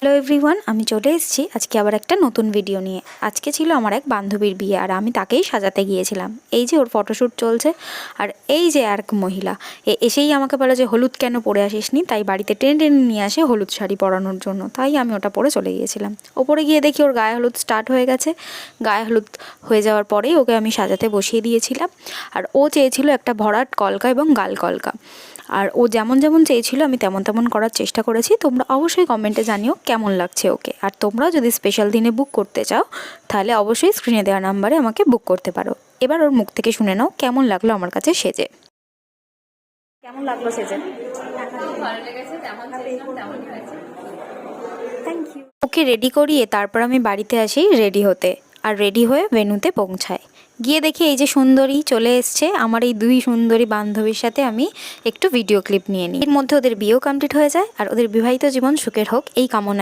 Hello everyone, আমি চলে এসেছি আজকে আবার একটা নতুন ভিডিও নিয়ে। আজকে ছিল আমার এক বান্ধবীর বিয়ে আর আমি তাকেই সাজাতে গিয়েছিলাম। এই যে ওর ফটোশ্যুট চলছে আর এই যে আর এক মহিলা এসেই আমাকে বলে যে হলুদ কেন পরে আসিসনি, তাই বাড়িতে টেনে টেনে নিয়ে আসে হলুদ শাড়ি পরানোর জন্য। তাই আমি ওটা পরে চলে গিয়েছিলাম। ওপরে গিয়ে দেখি ওর গায়ে হলুদ স্টার্ট হয়ে গেছে। গায়ে হলুদ হয়ে যাওয়ার পরেই ওকে আমি সাজাতে বসিয়ে দিয়েছিলাম। আর ও চেয়েছিল একটা ভরাট কলকা এবং গাল কলকা। আর ও যেমন যেমন চেয়েছিল আমি তেমন তেমন করার চেষ্টা করেছি। তোমরা অবশ্যই কমেন্টে জানিও কেমন লাগছে ওকে। আর তোমরাও যদি স্পেশাল দিনে বুক করতে চাও তাহলে অবশ্যই স্ক্রিনে দেওয়া নাম্বারে আমাকে বুক করতে পারো। এবার ওর মুখ থেকে শুনে নাও কেমন লাগলো আমার কাছে সেজে। কেমন লাগলো সেজে? ভালো লেগেছে, যেমন চেয়েছিলাম তেমনই হয়েছে। Thank you. ওকে রেডি করিয়ে তারপর আমি বাড়িতে আসি রেডি হতে, আর রেডি হয়ে ভেন্যুতে পৌঁছাই। গিয়ে দেখি এই যে সুন্দরী চলে এসছে। আমার এই দুই সুন্দরী বান্ধবীর সাথে আমি একটু ভিডিও ক্লিপ নিয়ে নিই। এর মধ্যে ওদের বিয়েও কমপ্লিট হয়ে যায় আর ওদের বিবাহিত জীবন সুখের হোক এই কামনায়